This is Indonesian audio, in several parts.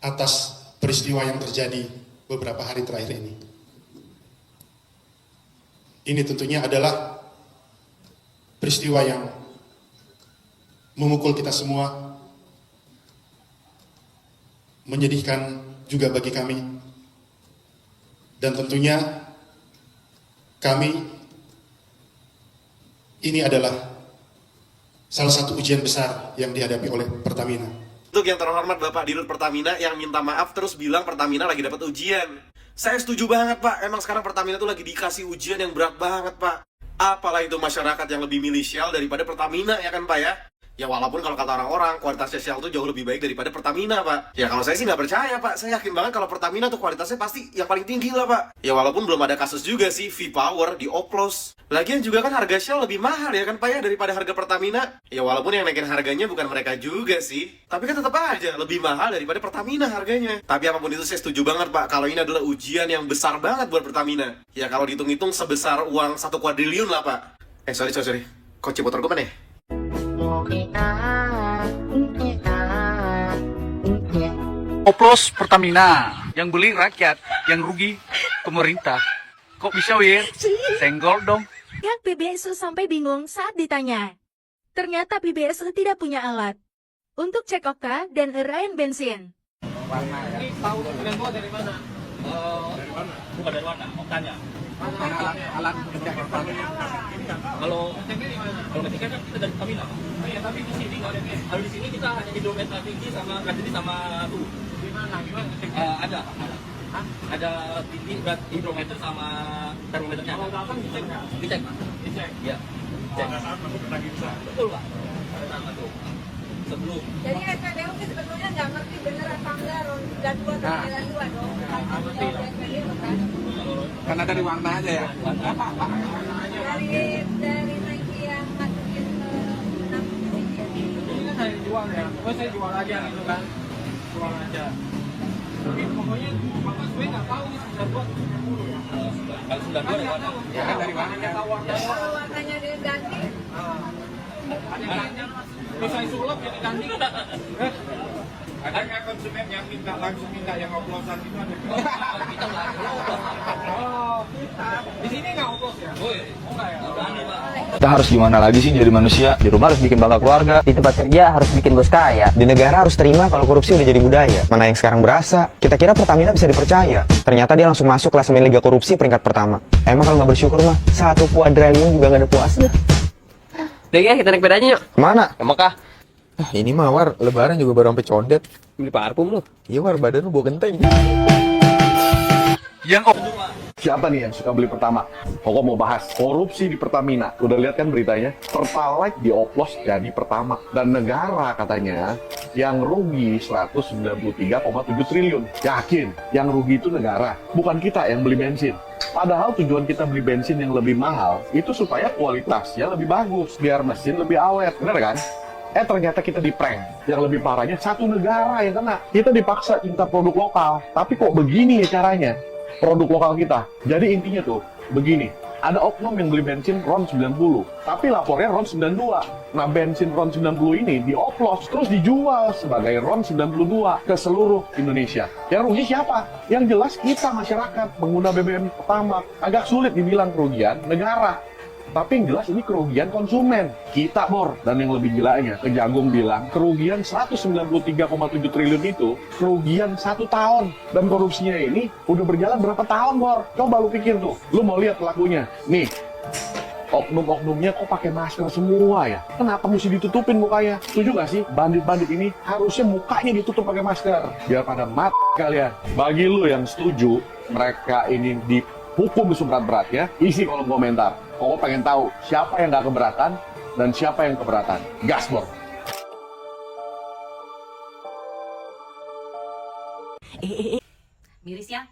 atas peristiwa yang terjadi beberapa hari terakhir ini. Ini tentunya adalah peristiwa yang memukul kita semua, menyedihkan juga bagi kami, dan tentunya kami ini adalah salah satu ujian besar yang dihadapi oleh Pertamina. Untuk yang terhormat Bapak Dirut Pertamina yang minta maaf terus bilang Pertamina lagi dapat ujian. Saya setuju banget Pak, emang sekarang Pertamina tuh lagi dikasih ujian yang berat banget Pak. Apalah itu masyarakat yang lebih milih Shell daripada Pertamina ya kan Pak ya? Ya walaupun kalau kata orang-orang kualitasnya Shell tuh jauh lebih baik daripada Pertamina Pak. Ya kalau saya sih nggak percaya Pak, saya yakin banget kalau Pertamina tuh kualitasnya pasti yang paling tinggi lah Pak. Ya walaupun belum ada kasus juga sih V-Power dioplos. Lagian juga kan harga Shell lebih mahal ya kan Pak ya daripada harga Pertamina. Ya walaupun yang naikin harganya bukan mereka juga sih, tapi kan tetap aja lebih mahal daripada Pertamina harganya. Tapi apapun itu saya setuju banget Pak, kalau ini adalah ujian yang besar banget buat Pertamina. Ya kalau dihitung-hitung sebesar uang 1 kuadriliun lah Pak. Sorry. Kunci motor gue mana ya? Oplos Pertamina, yang beli rakyat, yang rugi pemerintah. Kok bisa Wir? Senggol dong. Yang PBSU sampai bingung saat ditanya. Ternyata PBSU tidak punya alat untuk cek okta dan uraian bensin. Ini tahu dengan gua dari mana? Dari mana? Bukan dari mana, oktanya. Alat ngecek okta. Kalau ngeceknya di mana? Kalau ngeceknya kan kita dari Pertamina. Iya, tapi di sini nggak ada. Kalau di sini kita hanya hidrometer tinggi sama kadini sama tuh. Di mana? Gimana ngeceknya? Ada. Hah? Ada tinggi berat hidrometer sama termometernya. Kalau datang dicek nggak? Dicek, Pak. Dicek. Iya. Cek. Pada saat masuk lagi bisa. Betul, Pak. Pada saat masuk. Sebelum. Jadi SPBU itu sebetulnya nggak ngerti bener apa enggak dan dua atau jalan dua dong. Ngerti. SPBU kan. Karena dari warna aja ya. Dari tangki yang masukin ke enam sini. Ini kan saya jual ya. Pokoknya saya jual aja gitu kan. Jual aja. Tapi pokoknya Bapak gue nggak tahu nih 92 ya. Kalau 92 dari mana? Ya kan dari mana? Tahu warnanya. Kalau warnanya diganti, Bisa sulap jadi ganti. Ada nggak konsumen yang langsung minta yang oplosan itu ada? Oh, di sini nggak oplos ya? Oh iya, enggak ya? Kita harus gimana lagi sih jadi manusia? Di rumah harus bikin bangga keluarga. Di tempat kerja harus bikin bos kaya. Di negara harus terima kalau korupsi udah jadi budaya. Mana yang sekarang berasa? Kita kira Pertamina bisa dipercaya. Ternyata dia langsung masuk klasemen Liga Korupsi peringkat pertama. Emang kalau nggak bersyukur mah, 1 kuadriliun juga nggak ada puasnya. Udah ya, kita naik bedanya yuk. Kemana? Ke Mekah. Ini mah War, lebaran juga baru sampai condet. Beli parfum lu. Iya War, badan lu bau genteng. Yang Siapa nih yang suka beli Pertama? Pokok mau bahas korupsi di Pertamina. Udah lihat kan beritanya? Pertalite dioplos jadi Pertama. Dan negara katanya yang rugi 193,7 triliun. Yakin, yang rugi itu negara. Bukan kita yang beli bensin. Padahal tujuan kita beli bensin yang lebih mahal itu supaya kualitasnya lebih bagus. Biar mesin lebih awet. Bener kan? Ternyata kita di prank. Yang lebih parahnya satu negara yang kena. Kita dipaksa cinta produk lokal. Tapi kok begini ya caranya? Produk lokal kita. Jadi intinya tuh, begini. Ada oknum yang beli bensin RON 90, tapi lapornya RON 92. Nah, bensin RON 90 ini dioplos, terus dijual sebagai RON 92 ke seluruh Indonesia. Yang rugi siapa? Yang jelas kita masyarakat, pengguna BBM Pertamax. Agak sulit dibilang kerugian negara. Tapi yang jelas ini kerugian konsumen. Kita, Bor. Dan yang lebih gilanya, Kejagung bilang, kerugian 193,7 triliun itu, kerugian 1 tahun. Dan korupsinya ini udah berjalan berapa tahun, Bor? Coba lu pikir tuh. Lu mau lihat pelakunya. Nih, oknum-oknumnya kok pakai masker semua ya? Kenapa mesti ditutupin mukanya? Setuju gak sih? Bandit-bandit ini harusnya mukanya ditutup pakai masker. Biar pada mati kalian. Bagi lu yang setuju, mereka ini dihukum seberat-beratnya, isi kolom komentar. Kok pengen tahu siapa yang nggak keberatan dan siapa yang keberatan. Gas, Bor. Miris ya,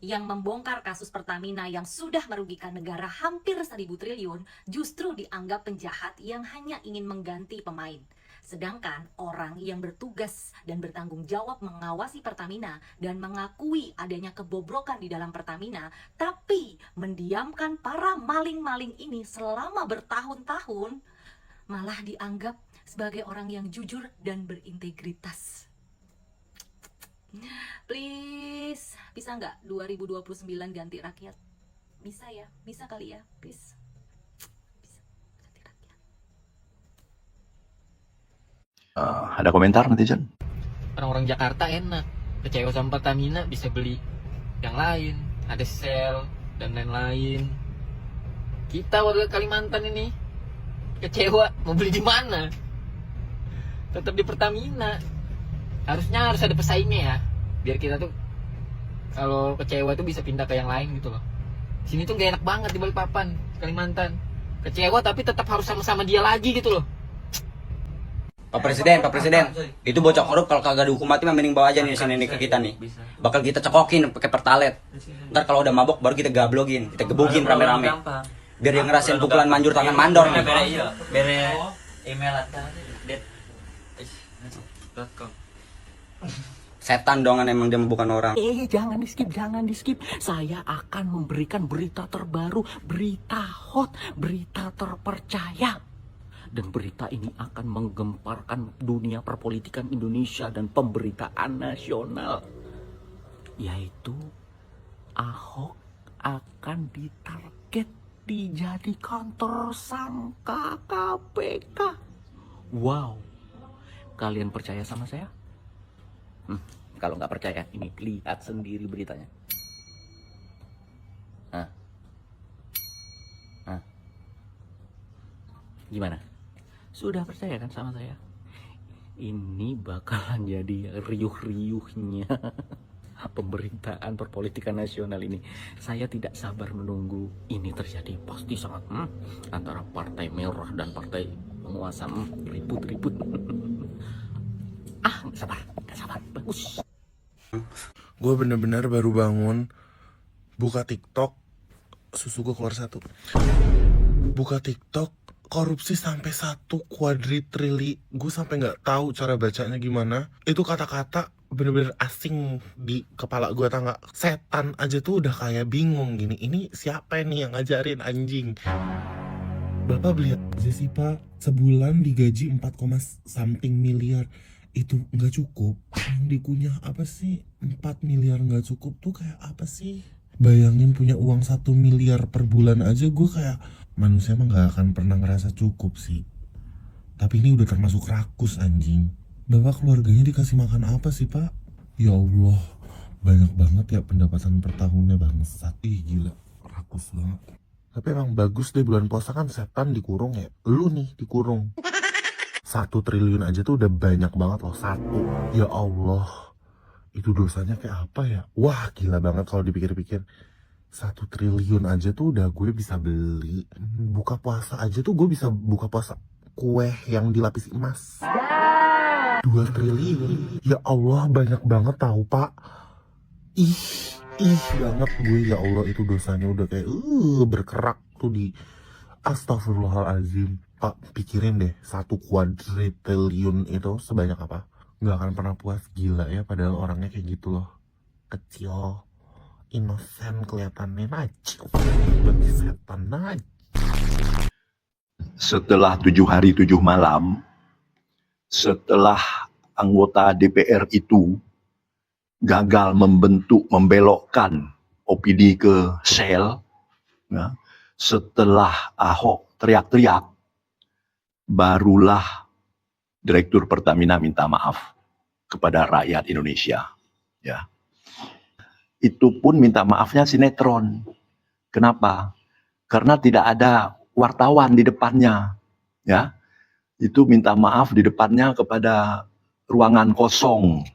yang membongkar kasus Pertamina yang sudah merugikan negara hampir 1.000 triliun justru dianggap penjahat yang hanya ingin mengganti pemain. Sedangkan orang yang bertugas dan bertanggung jawab mengawasi Pertamina dan mengakui adanya kebobrokan di dalam Pertamina, tapi mendiamkan para maling-maling ini selama bertahun-tahun, malah dianggap sebagai orang yang jujur dan berintegritas. Please, bisa nggak 2029 ganti rakyat? Bisa ya? Bisa kali ya? Please. Bisa. Ganti rakyat. Ada komentar netizen? Orang-orang Jakarta enak, kecewa sama Pertamina bisa beli yang lain, ada sel dan lain-lain. Kita warga Kalimantan ini kecewa, mau beli di mana? Tetap di Pertamina. Harusnya harus ada pesaingnya ya, biar kita tuh kalau kecewa tuh bisa pindah ke yang lain gitu loh. Sini tuh gak enak banget di Balikpapan, Kalimantan. Kecewa tapi tetap harus sama-sama dia lagi gitu loh. Pak Presiden, itu bocah korup kalau kagak dihukum mati mah mending bawa aja nih sini nih ke kita nih. Bakal kita cekokin pakai pertalet. Ntar kalau udah mabok baru kita gablogin, kita gebukin rame-rame. Biar dia ngerasain pukulan manjur tangan mandor nih. Bere email Setan dongan emang dia bukan orang. Jangan di skip. Saya akan memberikan berita terbaru, berita hot, berita terpercaya. Dan berita ini akan menggemparkan dunia perpolitikan Indonesia dan pemberitaan nasional. Yaitu Ahok akan ditarget dijadikan tersangka KPK. Wow, kalian percaya sama saya? Kalau nggak percaya, ini lihat sendiri beritanya. Gimana? Sudah percaya kan sama saya? Ini bakalan jadi riuh-riuhnya pemberitaan perpolitikan nasional ini. Saya tidak sabar menunggu ini terjadi. Pasti sangat antara partai merah dan partai penguasa ribut-ribut. Nggak sabar, bagus. Gue bener-bener baru bangun, buka TikTok, susu gue keluar 1. Buka TikTok, korupsi sampai 1 kuadritrili. Gue sampai nggak tahu cara bacanya gimana. Itu kata-kata bener-bener asing di kepala gue, tau nggak? Setan aja tuh udah kayak bingung gini. Ini siapa nih yang ngajarin anjing? Bapak lihat aja sih Pak, sebulan digaji 4, miliar. Itu nggak cukup. Yang dikunyah apa sih? 4 miliar nggak cukup tuh kayak apa sih? Bayangin punya uang 1 miliar per bulan aja, gue kayak manusia mah gak akan pernah ngerasa cukup sih. Tapi ini udah termasuk rakus anjing. Bapak keluarganya dikasih makan apa sih Pak? Ya Allah, banyak banget ya pendapatan per tahunnya bangsat. Ih gila, rakus banget. Tapi emang bagus deh bulan puasa kan setan dikurung ya. Lu nih dikurung 1 triliun aja tuh udah banyak banget loh. 1, ya Allah, itu dosanya kayak apa ya? Wah gila banget kalau dipikir-pikir. 1 triliun aja tuh udah gue bisa beli. Buka puasa aja tuh gue bisa buka puasa kue yang dilapisi emas. 2 triliun, ya Allah banyak banget tahu Pak. Ih banget gue, ya Allah itu dosanya udah kayak berkerak tuh di astagfirullahaladzim. Pak pikirin deh, 1 kuadritriliun itu sebanyak apa? Gak akan pernah puas, gila ya. Padahal orangnya kayak gitu loh, kecil, inosen kelihatannya, najis, berarti setan najis. Setelah 7 hari 7 malam, setelah anggota DPR itu gagal membelokkan OPD ke sel, ya, setelah Ahok teriak-teriak, barulah Direktur Pertamina minta maaf kepada rakyat Indonesia. Ya. Itu pun minta maafnya sinetron. Kenapa? Karena tidak ada wartawan di depannya. Ya. Itu minta maaf di depannya kepada ruangan kosong.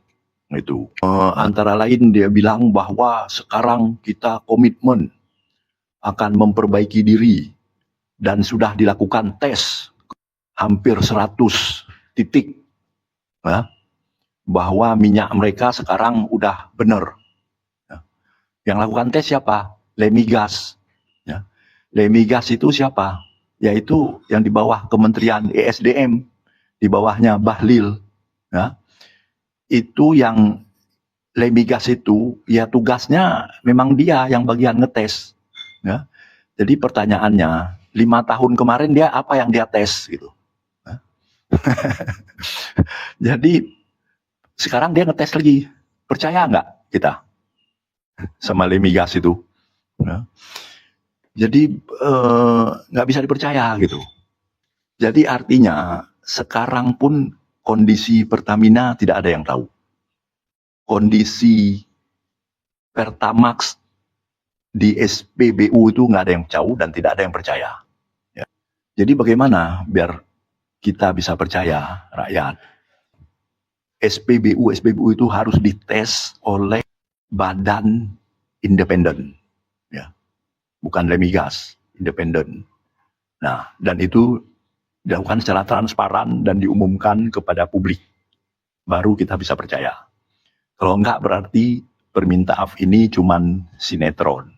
Itu. Antara lain dia bilang bahwa sekarang kita komitmen akan memperbaiki diri dan sudah dilakukan tes hampir 100 titik, ya, bahwa minyak mereka sekarang udah benar. Ya. Yang lakukan tes siapa? Lemigas. Ya. Lemigas itu siapa? Yaitu yang di bawah Kementerian ESDM, di bawahnya Bahlil. Ya. Itu yang Lemigas itu, ya tugasnya memang dia yang bagian ngetes. Ya. Jadi pertanyaannya, 5 tahun kemarin dia apa yang dia tes gitu? Jadi sekarang dia ngetes lagi, Percaya nggak kita sama Lemigas itu? Ya. Jadi nggak bisa dipercaya gitu. Jadi artinya sekarang pun kondisi Pertamina tidak ada yang tahu. Kondisi Pertamax di SPBU itu nggak ada yang tahu dan tidak ada yang percaya. Ya. Jadi bagaimana biar kita bisa percaya rakyat? SPBU itu harus dites oleh badan independen, ya, bukan Lemigas, independen. Nah, dan itu dilakukan secara transparan dan diumumkan kepada publik, baru kita bisa percaya. Kalau enggak berarti permintaan maaf ini cuman sinetron.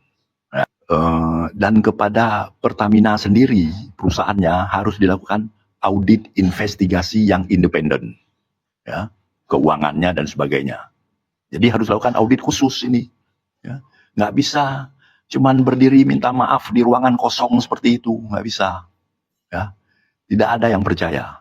Ya. Dan kepada Pertamina sendiri, perusahaannya harus dilakukan audit investigasi yang independen, ya, keuangannya dan sebagainya. Jadi harus lakukan audit khusus ini. Ya. Nggak bisa cuman berdiri minta maaf di ruangan kosong seperti itu, nggak bisa. Ya. Tidak ada yang percaya.